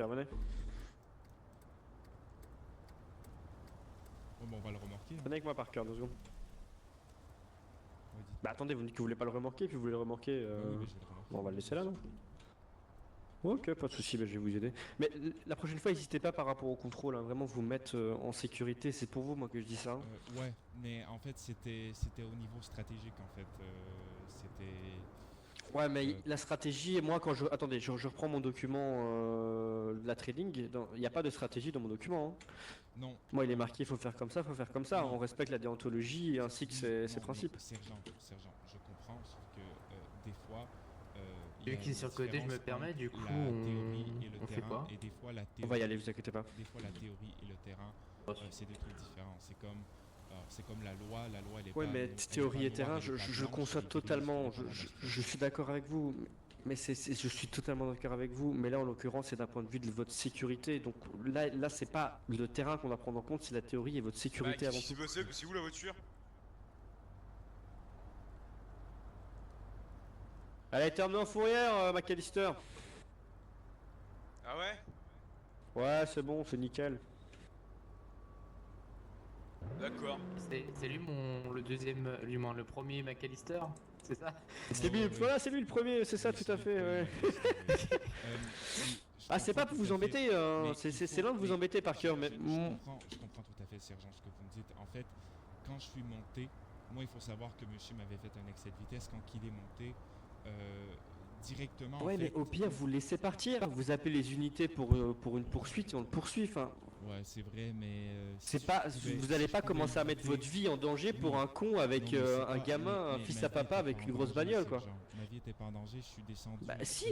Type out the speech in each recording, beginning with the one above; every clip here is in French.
Parker, venez. Oh, bon, on va le remorquer. Hein. Venez avec moi Parker, 2 secondes. Ouais, dites. Bah attendez, vous me dites que vous voulez pas le remorquer, puis vous voulez le remorquer. Oui, mais je vais le remorquer. Bon, on va le laisser là, non? Ok, pas de souci, bah, je vais vous aider. Mais la prochaine fois, n'hésitez pas par rapport au contrôle, hein, vraiment vous mettre en sécurité, c'est pour vous, moi, que je dis ça. Hein. Ouais, mais en fait, c'était au niveau stratégique, en fait. Ouais, mais Euh, la stratégie, moi, quand je... Attendez, je reprends mon document de la trading, il n'y a pas de stratégie dans mon document. Hein. Non. Moi, il est marqué, il faut faire comme ça, il faut faire comme ça. Non. On respecte la déontologie ainsi que ses Non, principes. mais sergent, je comprends, sauf que des fois, il y Vu a qu'il est une sur le côté, je me différence permets, entre du coup, la théorie et le on fait terrain, quoi? et des fois la On va y théorie, aller, vous inquiétez pas. des fois la théorie et le terrain, c'est deux trucs différents. C'est comme la loi elle est Ouais, pas mais elle est théorie pas et noire, terrain, elle est pas je blanche, conçois elle est grise, totalement, dépendamment de la je suis d'accord avec vous, mais je suis totalement d'accord avec vous, mais là, en l'occurrence, c'est d'un point de vue de votre sécurité, donc là c'est pas le terrain qu'on va prendre en compte, c'est la théorie et votre sécurité avant tout. C'est où la voiture? Elle a été emmenée en fourrière, McAllister. Ah ouais? Ouais, c'est bon, c'est nickel. D'accord. C'est lui le deuxième, le premier McAllister, c'est ça? C'est lui, voilà, c'est lui le premier, c'est ça, tout à fait, ouais. Ah, c'est pas pour vous embêter, c'est loin de vous embêter par cœur, mais... Je comprends tout à fait, sergent, ce que vous me dites. En fait, quand je suis monté, moi, il faut savoir que monsieur m'avait fait un excès de vitesse quand il est monté directement. Ouais, en fait, mais au pire, vous le laissez partir, vous appelez les unités pour une poursuite, et on le poursuit, enfin... Ouais, c'est vrai, mais... C'est pas, vous allez pas commencer à mettre votre vie en danger pour un con avec un gamin, un fils à papa avec une grosse bagnole, quoi. Ma vie était pas en danger, je suis descendu. Bah si,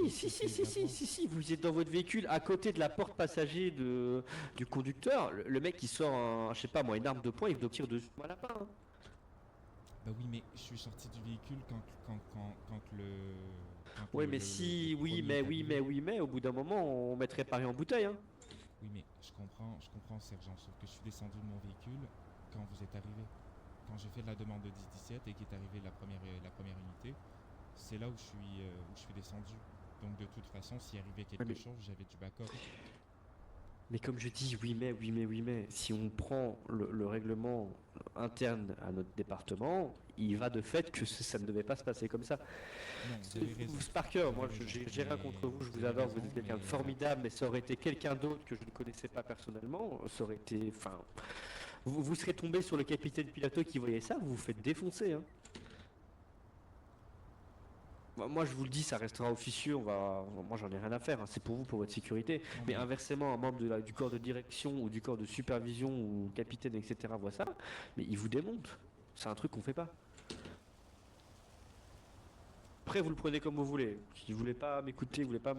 vous êtes dans votre véhicule à côté de la porte passager du conducteur, le mec il sort je sais pas moi, une arme de poing, il doit tirer dessus comme un lapin. Hein. Bah oui, mais je suis sorti du véhicule quand le... Ouais, mais si, oui, mais, au bout d'un moment, on mettrait Paris en bouteille, hein. Oui, mais je comprends, sergent, sauf que je suis descendu de mon véhicule quand vous êtes arrivé. Quand j'ai fait la demande de 10-17 et qu'est arrivée la première unité, c'est là où je suis descendu. Donc de toute façon, s'il arrivait quelque chose, j'avais du backup. Mais comme je dis, oui mais, si on prend le règlement interne à notre département, il va de fait que ça ne devait pas se passer comme ça. Non, vous avez raison. Sparker, moi j'ai rien contre vous, je vous adore, vous êtes quelqu'un de formidable, mais ça aurait été quelqu'un d'autre que je ne connaissais pas personnellement, ça aurait été... Enfin... Vous serez tombé sur le capitaine pilote qui voyait ça, vous vous faites défoncer, hein. Moi je vous le dis, ça restera officieux, moi j'en ai rien à faire, hein. C'est pour vous, pour votre sécurité. Mais inversement, un membre du corps de direction ou du corps de supervision ou capitaine, etc. voit ça, mais il vous démonte. C'est un truc qu'on fait pas. Après vous le prenez comme vous voulez. Si vous voulez pas m'écouter, vous voulez pas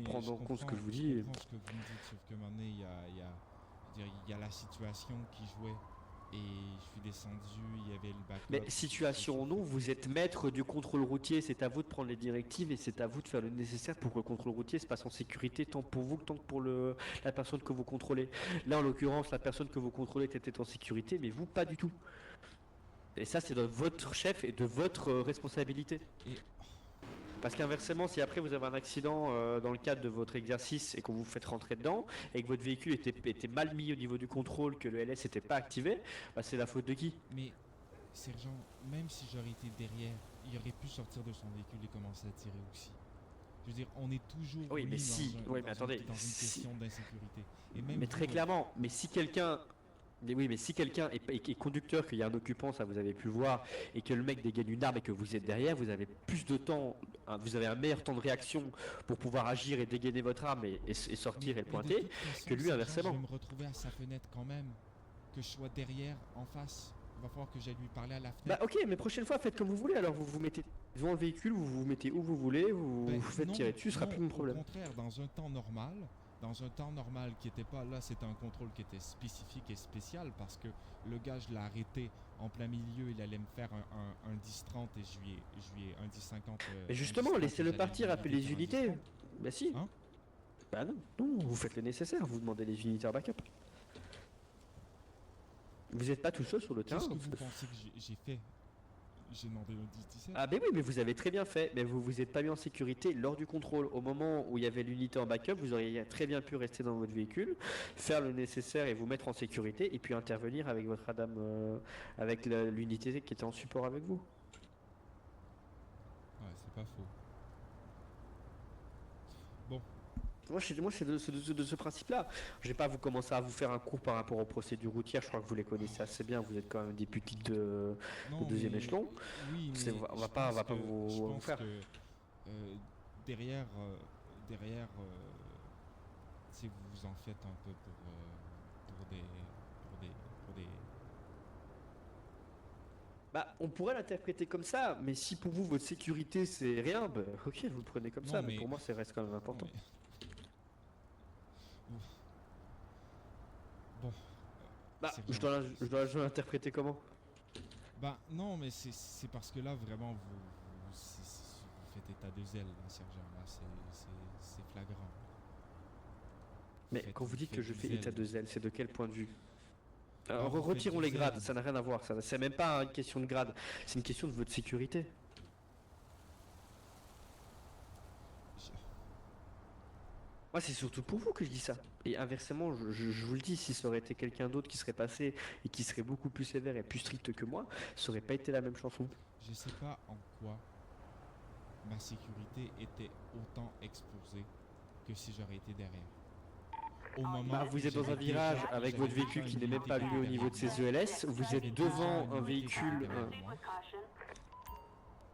prendre en compte ce que je vous dis. Je comprends ce que vous me dites, sauf que maintenant il y a la situation qui jouait. Et je suis descendu, il y avait le backup. Mais situation ou non, vous êtes maître du contrôle routier, c'est à vous de prendre les directives et c'est à vous de faire le nécessaire pour que le contrôle routier se passe en sécurité, tant pour vous que tant que pour la personne que vous contrôlez. Là, en l'occurrence, la personne que vous contrôlez était en sécurité, mais vous, pas du tout. Et ça, c'est de votre chef et de votre responsabilité. Parce qu'inversement, si après vous avez un accident dans le cadre de votre exercice et qu'on vous fait rentrer dedans, et que votre véhicule était mal mis au niveau du contrôle, que le LS n'était pas activé, bah c'est la faute de qui? Mais, sergent, même si j'aurais été derrière, il aurait pu sortir de son véhicule et commencer à tirer aussi. Je veux dire, on est toujours oui, mais si, dans une question d'insécurité. Mais très clairement, mais si quelqu'un... Oui, mais si quelqu'un est conducteur, qu'il y a un occupant, ça vous avez pu le voir, et que le mec dégaine une arme et que vous êtes derrière, vous avez plus de temps, vous avez un meilleur temps de réaction pour pouvoir agir et dégainer votre arme et sortir et le pointer, que lui inversement. Je vais me retrouver à sa fenêtre quand même, que je sois derrière, en face. Il va falloir que j'aille lui parler à la fenêtre. Bah ok, mais prochaine fois faites comme vous voulez, alors vous vous mettez devant le véhicule, vous vous mettez où vous voulez, vous faites tirer dessus, ce sera plus mon problème. Au contraire, dans un temps normal qui était pas là, c'était un contrôle qui était spécifique et spécial parce que le gars, je l'ai arrêté en plein milieu, il allait me faire un 10-30 et je lui ai un 10-50. Mais justement, laissez-le partir, appelez les unités. Bah si. Hein? Bah non, vous faites le nécessaire, vous demandez les unités en backup. Vous n'êtes pas tout seul sur le terrain. Qu'est-ce que vous pensez que j'ai fait J'ai demandé le 10-17. Ah, mais oui, mais vous avez très bien fait. Mais vous vous êtes pas mis en sécurité lors du contrôle. Au moment où il y avait l'unité en backup, vous auriez très bien pu rester dans votre véhicule, faire le nécessaire et vous mettre en sécurité, et puis intervenir avec votre Adam, avec l'unité qui était en support avec vous. Ouais, c'est pas faux. Bon, Moi, c'est de ce principe-là. Je vais pas vous commencer à vous faire un cours par rapport aux procédures routières. Je crois que vous les connaissez assez bien. Vous êtes quand même des petites de non, deuxième mais- échelon. Oui, C'est- mais on va je pas pense que- vous je pense faire. que, derrière, si vous vous en faites un peu pour des. Bah, on pourrait l'interpréter comme ça, mais si pour vous votre sécurité c'est rien, bah, ok, vous le prenez comme Non, ça. Mais mais- pour moi, ça reste quand même important. Ouais. Ouf. Bon. Bah, c'est je dois l'interpréter comment? Bah non, mais c'est parce que là vraiment vous faites état de zèle, là, sergent. Là, c'est flagrant. Mais Faites- quand vous dites que faites je du fais zèle. état de zèle, c'est de quel point de vue? Ah, Alors, vous faites retirons du les grades, zèle. ça n'a rien à voir. C'est même pas une question de grade, c'est une question de votre sécurité. Je- Moi, c'est surtout pour vous que je dis ça. Et inversement, je vous le dis, si ça aurait été quelqu'un d'autre qui serait passé et qui serait beaucoup plus sévère et plus strict que moi, ça aurait pas été la même chanson. Je sais pas en quoi ma sécurité était autant exposée que si j'aurais été derrière. Au moment Bah, vous êtes dans un j'avais virage déjà- avec j'avais votre déjà véhicule qui une n'est même unité pas qui allumé au était niveau de derrière ses moi. ELS, vous J'avais êtes déjà devant une un unité qui était véhicule. derrière moi.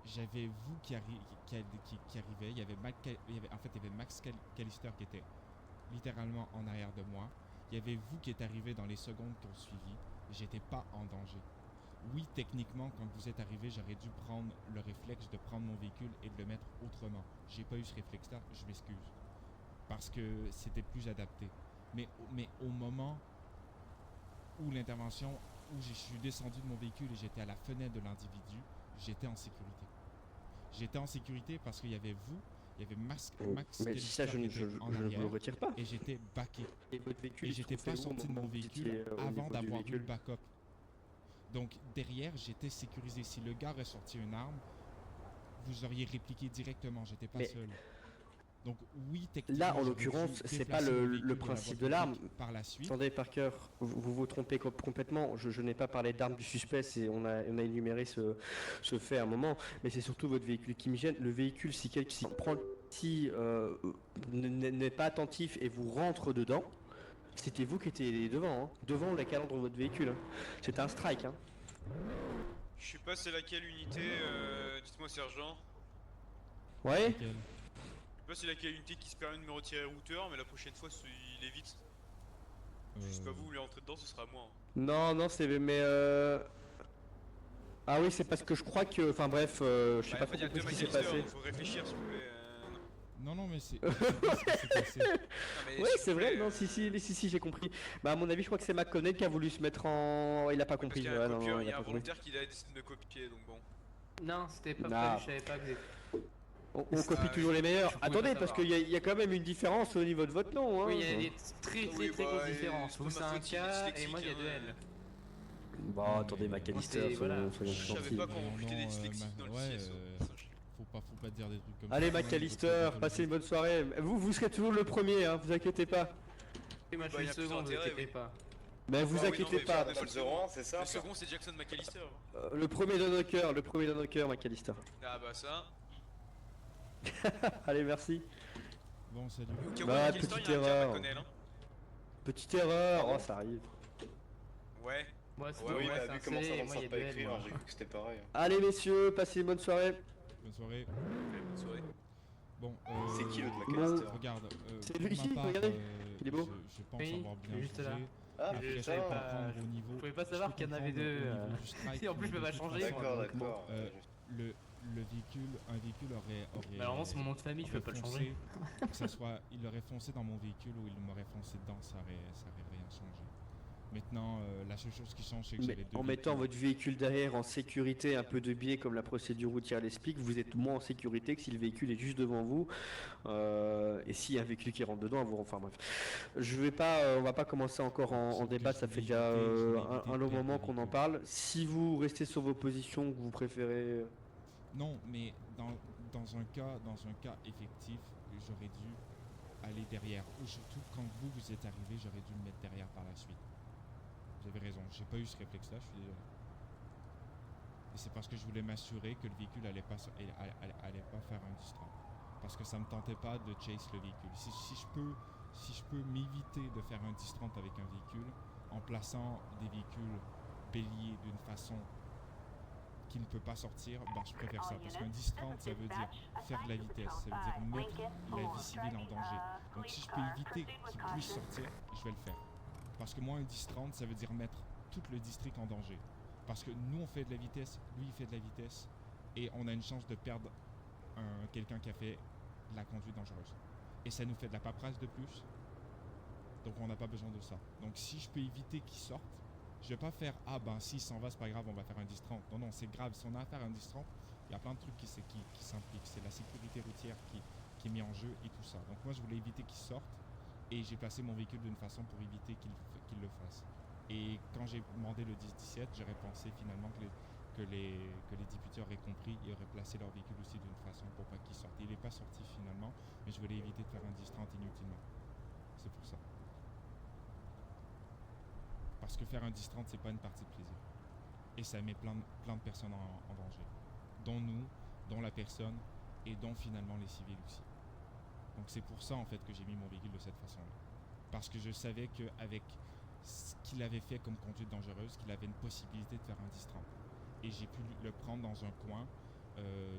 J'avais vous qui arrivait, il y avait Max Callister qui était littéralement en arrière de moi. Il y avait vous qui êtes arrivé dans les secondes qui ont suivi. J'étais pas en danger. Oui, techniquement, quand vous êtes arrivé, j'aurais dû prendre le réflexe de prendre mon véhicule et de le mettre autrement. J'ai pas eu ce réflexe-là, je m'excuse. Parce que c'était plus adapté. Mais au moment où l'intervention, où je suis descendu de mon véhicule et j'étais à la fenêtre de l'individu, j'étais en sécurité. J'étais en sécurité parce qu'il y avait vous, il y avait Max Mais si ça, Callister je qui était en ne vous le arrière, retire pas. et j'étais backé. Et votre véhicule, Et il se j'étais trouvait pas où au sorti de moment mon où vous véhicule étiez, au avant niveau du d'avoir eu le véhicule backup. Donc derrière, j'étais sécurisé. Si le gars aurait sorti une arme, vous auriez répliqué directement. J'étais pas Mais- seul. Donc oui, techniquement, Là, en j'aurais l'occurrence, dû c'est pas déplacer mon le véhicule et principe l'avoir de l'arme. détruit par la suite. Attendez, Parker, vous vous trompez complètement. Je n'ai pas parlé d'armes du suspect, on a énuméré ce fait à un moment, mais c'est surtout votre véhicule qui me gêne. Le véhicule, si quelqu'un prend, si n'est pas attentif et vous rentre dedans, c'était vous qui étiez devant, hein, devant la calandre de votre véhicule. Hein. C'était un strike. Hein. Je sais pas c'est laquelle unité, dites-moi sergent. Ouais. Nickel. Je sais pas c'est laquelle unité qui se permet de me retirer le routeur, mais la prochaine fois il évite. Si c'est pas vous voulez rentrer dedans, ce sera moi. Hein. Non, c'est mais. Ah oui, c'est parce que je crois que, enfin bref, je sais Bah, pas pas trop directement ce qui s'est McAllister, passé. donc faut réfléchir s'il vous plaît. Non, mais c'est c'est ce qui s'est passé. Non, mais Ouais, s'il c'est vous vrai, plaît, non, si, j'ai compris. Bah, à mon avis, je crois que c'est McConnell qui a voulu se mettre en. Il a pas parce compris. qu'il y a Ouais, un non, copieur, non, il y a un pas compris. volontaire qui a décidé de me copier, donc bon. Non, c'était pas Ah. prévu, je savais pas que vous étiez. On copie toujours les meilleurs. je pouvais Attendez, pas parce savoir. qu'il y a quand même une différence au niveau de votre nom. Hein. Oui, il y a des très Oui, très bah, grosses et différences. c'est Vous pas c'est ma un faute, il est K et dyslexique, moi il y a hein, deux L. Bon, attendez, McAllister, c'est- voilà. soyons Je savais gentils. pas qu'on recrutait des Non, dyslexiques dans le ouais, CSO. faut pas dire des trucs comme Allez, ça. McAllister, passez une bonne soirée. Vous serez toujours le premier, hein, vous inquiétez pas. Et moi je Bah, suis y a le plus second, vous d'intérêt, inquiétez oui. pas. Mais vous Ah oui, non, inquiétez mais pas. c'est- Pas le c'est ça Le second c'est Jackson McAllister. Le premier dans nos cœurs, McAllister. Ah bah ça. Allez, merci. Bon, salut. Au cas où Bah, McAllister, petite il y a un erreur. Pierre McConnell, hein. Petite erreur, oh ça arrive. Ouais. Moi c'est Ouais, oui, moi, t'as c'est un vu comment C ça et dans moi ça il y a pas deux L. écrit, moi. j'ai cru que c'était pareil. Allez messieurs, passez une bonne soirée. Bonne soirée. Bonne soirée. Bon, C'est qui l'autre Bon. McAllister? regarde, C'est pour lui ma ici, part, regardez. Il est beau. Je pense Oui, avoir bien juste jugé. là. Ah, Après, je je peux savais pas, comprendre au niveau. Vous pouvez pas je savoir peux qu'il y en avait comprendre deux. au niveau du strike, Si, en plus, je peux mais pas de toute changer, façon, moi. D'accord, donc, d'accord. euh, le véhicule, un véhicule aurait. Mais alors, c'est mon nom de famille, je peux pas le changer. Que ça soit, il aurait foncé dans mon véhicule ou il m'aurait foncé dedans, ça aurait rien changé. Maintenant, la seule chose qui change, c'est que Mais j'avais deux en mettant véhicules. votre véhicule derrière en sécurité, un peu de biais comme la procédure routière l'explique, vous êtes moins en sécurité que si le véhicule est juste devant vous. Et s'il y a un véhicule qui rentre dedans, vous, enfin bref. Je vais pas, on va pas commencer encore en Sauf que débat, je ça voulais fait déjà éviter- je voulais éviter un de long perdre moment le qu'on en véhicule. parle. Si vous restez sur vos positions, que vous préférez. Non, mais dans un cas effectif, j'aurais dû aller derrière. Ou surtout quand vous êtes arrivé, j'aurais dû me mettre derrière par la suite. Vous avez raison, j'ai pas eu ce réflexe-là, je suis désolé. Et c'est parce que je voulais m'assurer que le véhicule allait pas faire un distract. Parce que ça me tentait pas de chase le véhicule. Si je peux m'éviter de faire un distract avec un véhicule en plaçant des véhicules béliers d'une façon qui ne peut pas sortir, ben je préfère ça. Parce qu'un distract, ça veut dire faire de la vitesse, ça veut dire mettre la vie civile en danger. Donc si je peux éviter qu'il puisse sortir, je vais le faire. Parce que moi, un distract, ça veut dire mettre tout le district en danger. Parce que nous, on fait de la vitesse, lui, il fait de la vitesse, et on a une chance de perdre quelqu'un qui a fait de la conduite dangereuse. Et ça nous fait de la paperasse de plus, donc on n'a pas besoin de ça. Donc si je peux éviter qu'il sorte, je vais pas faire « Ah ben s'il s'en va, c'est pas grave, on va faire un distract ». Non, non, c'est grave. Si on a à faire un distract, il y a plein de trucs qui s'impliquent. C'est la sécurité routière qui est mise en jeu et tout ça. Donc moi, je voulais éviter qu'il sorte et j'ai placé mon véhicule d'une façon pour éviter qu'il le fasse. Et quand j'ai demandé le 10-17, j'aurais pensé finalement que les députés auraient compris et auraient placé leur véhicule aussi d'une façon pour pas qu'il sorte. Il n'est pas sorti finalement, mais je voulais éviter de faire un distract inutilement. C'est pour ça. Parce que faire un distract, c'est pas une partie de plaisir. Et ça met plein de personnes en danger. Dont nous, dont la personne, et dont finalement les civils aussi. Donc c'est pour ça en fait que j'ai mis mon véhicule de cette façon-là. Parce que je savais qu'avec ce qu'il avait fait comme conduite dangereuse, qu'il avait une possibilité de faire un distract. Et j'ai pu le prendre dans un coin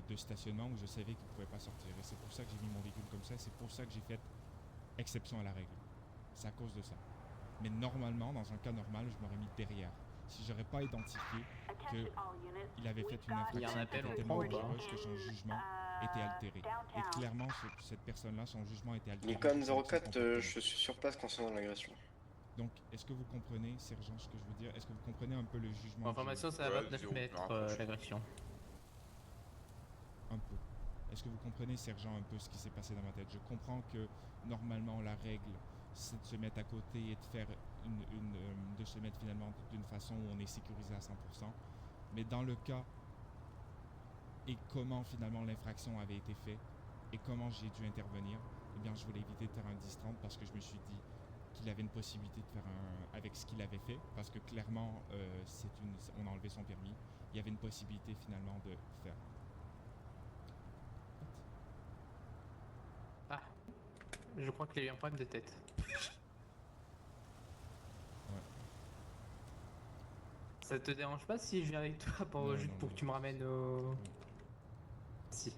de stationnement où je savais qu'il ne pouvait pas sortir. Et c'est pour ça que j'ai mis mon véhicule comme ça, et c'est pour ça que j'ai fait exception à la règle. C'est à cause de ça. Mais normalement, dans un cas normal, je m'aurais mis derrière. Si j'aurais pas identifié qu'il avait fait une Il y a un infraction appel, qui on était prend tellement ou pas dangereuse que son jugement était altéré. Et clairement, cette personne-là, son jugement était altéré. Nikon par son 04, comportement. je suis sur place concernant l'agression. Donc, est-ce que vous comprenez, sergent, ce que je veux dire? Est-ce que vous comprenez un peu le jugement? Information, c'est à Ouais, 29 zéro, mètres rapproche. l'agression. Un peu. Est-ce que vous comprenez, sergent, un peu ce qui s'est passé dans ma tête? Je comprends que normalement la règle, c'est de se mettre à côté et de faire de se mettre finalement d'une façon où on est sécurisé à 100%. Mais dans le cas et comment finalement l'infraction avait été faite et comment j'ai dû intervenir, eh bien je voulais éviter de faire un distract parce que je me suis dit qu'il avait une possibilité de faire avec ce qu'il avait fait, parce que clairement on a enlevé son permis, il y avait une possibilité finalement de faire. Ah, je crois qu'il a eu un problème de tête. Ouais. Ça te dérange pas si je viens avec toi Non, juste non, pour non. que tu me ramènes au... Oui. Si.